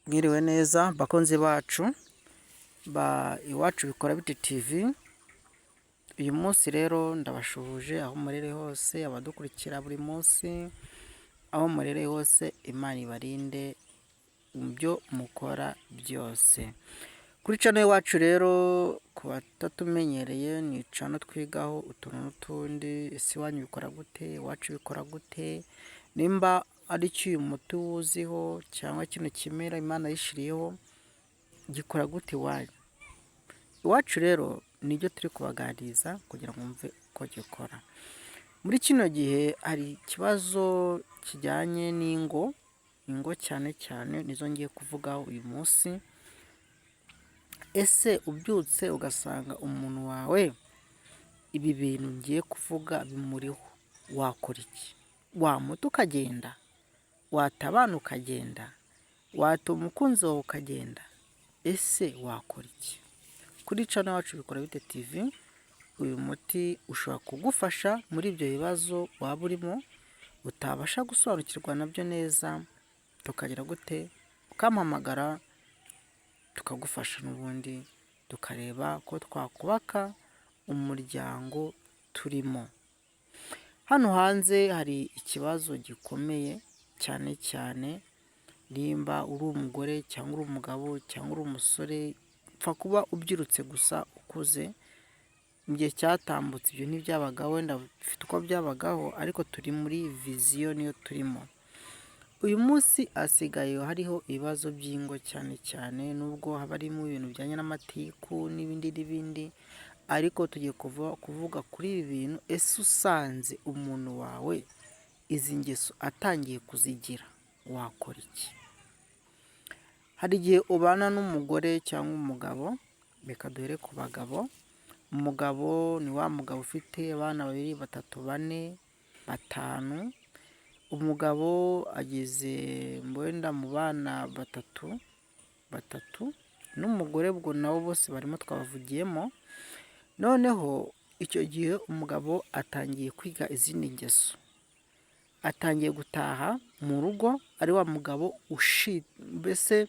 Mwiriwe neza bakunzi bacu ba Iwacu Bikora Bite TV. Uyu munsi rero ndabashuhuje aho murere hose, abadukurikira buri munsi aho murere hose, Imana ibarinde mu byo mukora byose. Kuri channel Iwacu rero ku batatumenyereye, ni channel twigaho utuntu n'utundi. Ese iwanyu bikora gute? Iwacu bikora gute? Nimba ari cyo uyu muti wuziho cyangwa kino kimera Imana yishiriyeho gikora gute iwanyu? Iwacu rero nibyo turi kubaganiriza kugira ngo mve uko gikora. Muri kino gihe hari ikibazo kijyanye n'ingo cyane cyane nizo ngiye kuvugaho uyu munsi. Ese ubyutse ugasanga umuntu wawe ibi bintu ngiye kuvuga bimuriho, wakora iki? Wamuta ukagenda? Watabana ukagenda? Wata umukunzi wawe ukagenda? Ese wakora iki? Kuri channel Iwacu Bikora Bite TV, uyu muti ushobora kugufasha muri ibyo bibazo waba urimo utabasha gusobanukirwa nabyo neza. Tukagira gute? Ukampamagara tukagufasha, n'ubundi tukareba ko twakubaka umuryango turimo. Hano hanze hari ikibazo gikomeye cyane cyane nimba uri umugore cyangwa uri umugabo cyangwa uri umusore, upfa kuba ubyirutse gusa ukuze. Mu gihe cyatambutse ibyo ntibyabagaho, wenda bifite uko byabagaho, ariko turi muri viziyo niyo turimo. Uyu munsi asigaye hariho ibibazo by'ingo cyane cyane, nubwo haba harimo ibintu bijyanye n'amatiku n'ibindi, ariko tugiye kuvuga kuri ibi bintu. Ese usanze umuntu wawe izi ngeso atangiye kuzigira, wakora iki? Hari igihe ubana n'umugore cyangwa umugabo, reka duhere ku bagabo. Umugabo ni wa mugabo ufite abana 2, 3, 4, 5. Umugabo ageze wenda mu bana 3 n'umugore, ubwo nabo bose barimo twabavugiyemo. Noneho icyo gihe umugabo atangiye kwiga izindi ngeso, atangiye gutaha mu rugo ari wa mugabo mbese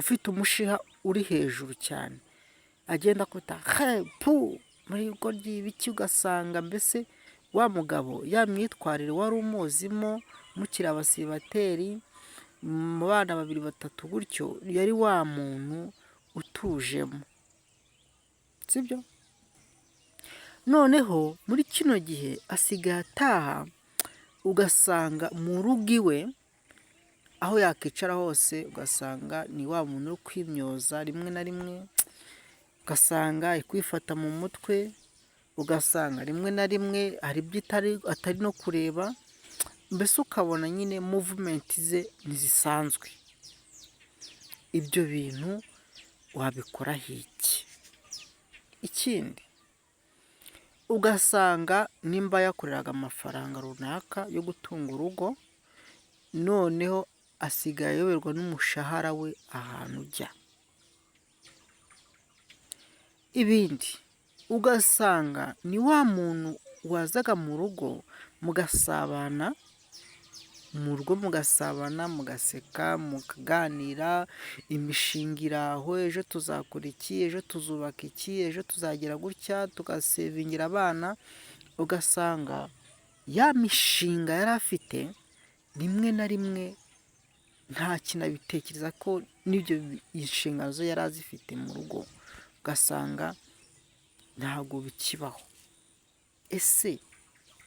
ufite umushiha uri hejuru cyane, agenda kuta muri rugo ry'ibiki, ugasanga mbese wa mugabo ya myitwarire wari umuzimo mukiri abasibateri mu bana 2, 3 gutyo, yari wa muntu utujemo, sibyo? Noneho muri kino gihe asigaye ataha, ugasanga mu rugo iwe aho yakicara hose ugasanga ni wa muntu uri kwimyoza rimwe na rimwe, ugasanga ari kwifata mu mutwe, ugasanga rimwe na rimwe hari ibyo atari no kureba, mbese ukabona nyine movement ze ntizisanzwe. Ibyo bintu wabikoraho iki? Ikindi, ugasanga nimba yakoreraga amafaranga runaka yo gutunga urugo, noneho asigaye ayoberwa n'umushahara we ahantu ujya. Ibindi, ugasanga ni wa muntu wazaga mu rugo mugasabana, mugaseka, mukaganira, imishinga aho, ejo tuzakora iki, ejo tuzubaka iki, ejo tuzagira gutya, tugasevingira abana. Ugasanga ya mishinga yari afite rimwe na rimwe nta kintu abitekereza ko n'ibyo inshingano zo yari azifite mu rugo, ugasanga ntabwo bikibaho. Ese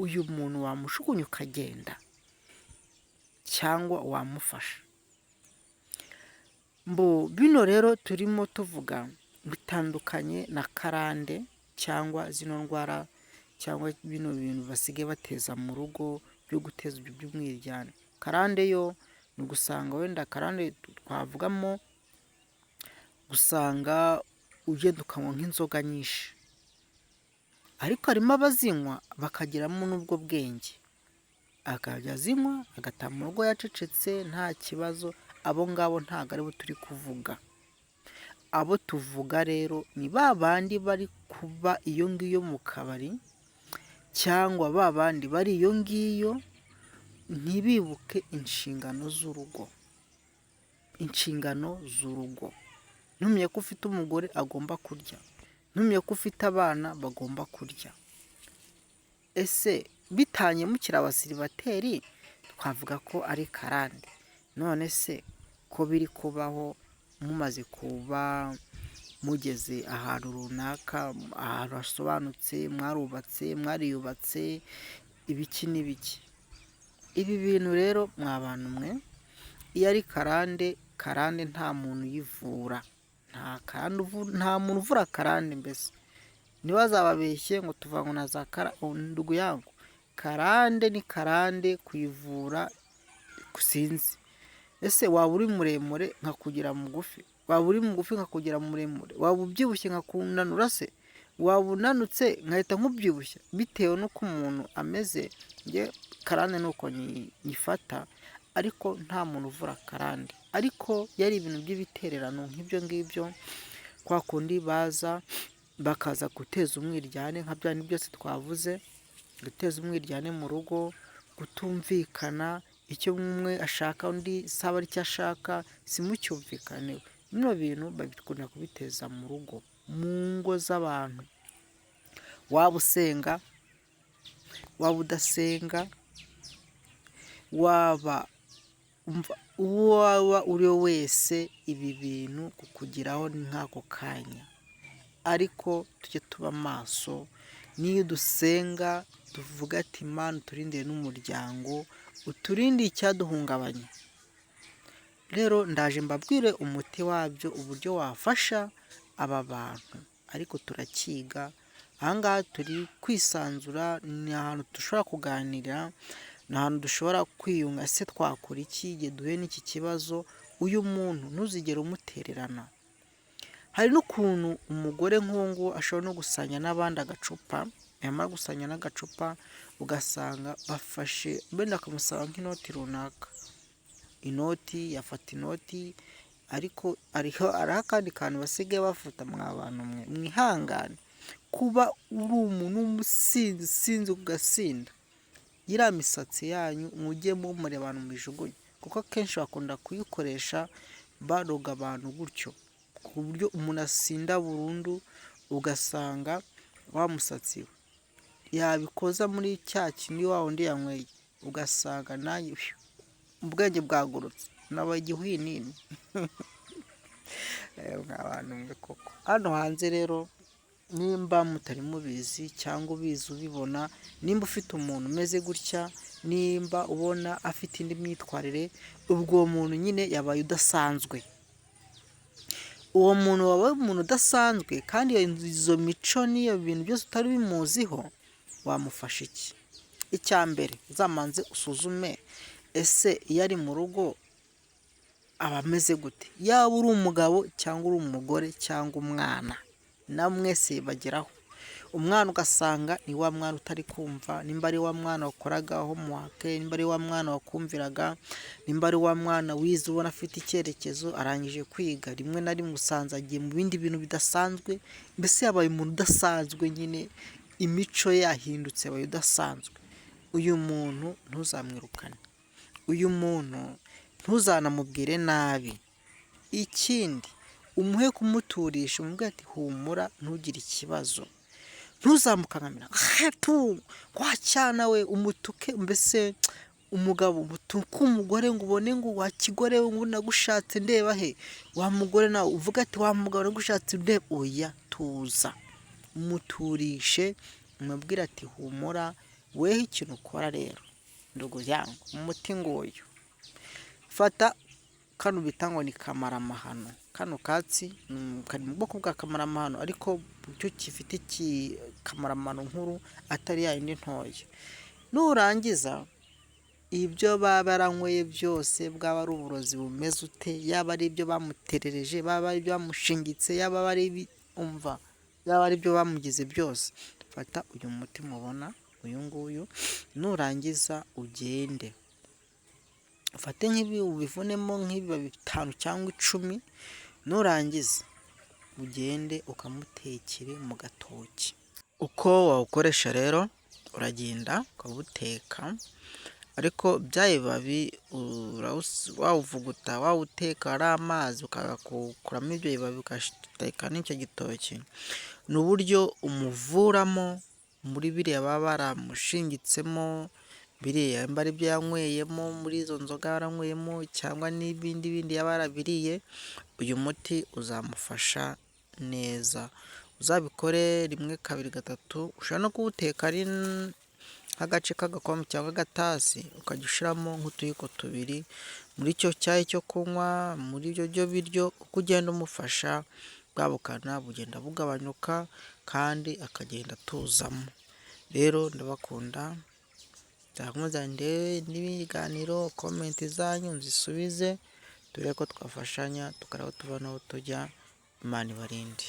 uyu muntu wamushukunya ukagenda cyangwa wamufasha? Bino rero turimo tuvuga bitandukanye na karande cyangwa zino ndwara cyangwa bino bintu basigaye bateza mu rugo byo guteza ibyo by'umwiryane. Karande yo ni ugusanga wenda karande twavugamo, gusanga ugenda ukanywa nk'inzoga nyinshi, ariko harimo abazinywa bakagiramo n'ubwo bwenge, akajya azinywa agataha mu rugo yacecetse nta kibazo. Abo ngabo ntabwo aribo turi kuvuga. Abo tuvuga rero ni ba bandi bari kuba iyo ngiyo mu kabari, cyangwa ba bandi bari iyo ngiyo ntibibuke inshingano z'urugo. inshingano z'urugo. Ntumenye ko ufite umugore agomba kurya, ntumenye ko ufite abana bagomba kurya. Ese bitanye mukiri abasiribateri twavuga ko ari karande. None se ko biri kubaho mumaze kuba mugeze ahantu runaka, ahantu hasobanutse, mwarubatse, mwariyubatse, ibiki n'ibiki. Ibi bintu rero mwa bantu mwe, iyo ari karande, karande nta muntu uyivura. Nta muntu uvura karande mbese. Ntibazababeshye ngo tuvango na za ndugu yangu. Karande ni karande, kuyivura sinzi. Ese waba uri muremure nkakugira mugufi? Waba uri mugufi nkakugira muremure? Waba ubyibushye nkakunanura se? Waba unanutse nkahita nkubyibushya? Bitewe n'uko umuntu ameze. Njye karande nuko nyifata, ariko nta muntu uvura karande. Ariko yari ibintu by'ibitererano nk'ibyo ngibyo, kwa kundi baza bakaza guteza umwiryane nka bya bindi byose twavuze, guteza umwiryane mu rugo, kutumvikana, icyo umwe ashaka undi saba ari cyo ashaka, simucyumvikaneho. Bino bintu babikunda kubiteza mu rugo, mu ngo z'abantu. Waba usenga, waba udasenga, waba uwo waba uri we wese, ibi bintu kukugiraho ni nk'ako kanya. Ariko tujye tuba maso, n'iyo dusenga tuvuga ati Imana uturindire n'umuryango, uturinde icyaduhungabanya. Rero ndaje mbabwire umuti wabyo, uburyo wafasha aba bantu. Ariko turakiga, ahangaha turi kwisanzura, ni ahantu dushobora kuganira, ni ahantu dushobora kwiyunga. Se twakora iki igihe duhuye n'iki kibazo? Uyu muntu ntuzigere umutererana. Hari n'ukuntu umugore nk'uwo ashobora no gusanya n'abandi agacupa, yamara gusanya n'agacupa ugasanga bafashe, benda akamusaba nk'inoti runaka. Inoti, yafata inoti, ariko ariho akandi kantu basigaye bafata. mwa bantu mwe mwihangane, kuba uri umuntu w'umusinzi, usinze ugasinda, iriya misatsi yanyu mujye mumureba abantu mubijugunye, kuko akenshi bakunda kuyikoresha baroga abantu gutyo, ku buryo umuntu asinda burundu, ugasanga wa musatsi we yabikoza muri cya kindi wa wundi yanyweye, ugasanga nayo ubwenge bwagurutse, nabaye igihwinini. Abantu mwe koko. Hano hanze rero, nimba mutari mubizi cyangwa ubizi ubibona, nimba ufite umuntu umeze gutya, nimba ubona afite indi myitwarire, ubwo uwo muntu nyine yabaye udasanzwe. Uwo muntu wabaye umuntu udasanzwe, kandi izo mico n'iyo bintu byose utari bimuziho, wamufasha iki? Icya mbere uzamanze usuzume, ese iyo ari mu rugo aba ameze gute? Yaba uri umugabo cyangwa uri umugore cyangwa umwana, na mwese bageraho. Umwana ugasanga ni wa mwana utari kumva, nimba ari wa mwana wakoraga homework, nimba ari wa mwana wakumviraga, nimba ari wa mwana wize ubona afite icyerekezo, arangije kwiga, rimwe na rimwe usanze agiye mu bindi bintu bidasanzwe. Mbese yabaye umuntu udasanzwe nyine, imico yahindutse, yabaye udasanzwe. Uyu muntu ntuzamwirukane, uyu muntu ntuzanamubwire nabi. Ikindi, umuhe kumuturisha, umubwire ati humura, ntugire ikibazo. Ntuzamukangamira, wacyana we, umutuke. Mbese umugabo umutuke umugore ngo ubone ngo wakigore we, ngo nagushatse ndeba he. Wa mugore nawe uvuga ati wa mugabo nagushatse ndeba. Oya, tuza, umuturishe, umubwire ati humura. Weho ikintu ukora rero, ndugu yangu, umuti nguyu. Fata kano bita ngo ni kamaramahano. Kano katsi kari mu bwoko bwa kamaramahano, ariko cyo gifite kamaramahano nkuru, atari ya yindi ntoya. Nurangiza ibyo baba baranyweye byose, bwaba ari uburozi bumeze ute, yaba ari ibyo bamuterereje, baba ari ibyo bamushingitse, yaba ari umva, yaba ari ibyo bamugize byose, fata uyu muti mubona, uyu nguyu. Nurangiza ugende ufate nk'ibi, ubivunemo nk'ibibabi 5 cyangwa 10. Nurangiza ugende ukamutekere mu gatoki. Uko wawukoresha rero, uragenda ukawuteka, ariko bya bibabi wawuvuguta, wawuteka ari amazi ukakuramo ibyo bibabi ugateka n'icyo gitoki, ni uburyo umuvuramo muri biriya baba baramushingitsemo, biriya mba ari byo yanyweyemo, muri izo nzoga yaranyweyemo cyangwa n'ibindi bindi yaba yarabiriye, uyu muti uzamufasha neza. Uzabikore rimwe, kabiri, gatatu, ushobora no kuwuteka ari nk'agace k'agakombe cyangwa agatasi, ukajya ushyiramo nk'utuyiko tubiri muri icyo cyayi cyo kunywa, muri ibyo biryo, uko ugenda umufasha bwa bukana bugenda bugabanyuka kandi akagenda atuzamo. Rero ndabakunda, nzakomeza ndebe n'ibiganiro, komenti zanyu nzisubize, dore ko twafashanya tukareba tuva n'aho tujya. Imana ibarinde.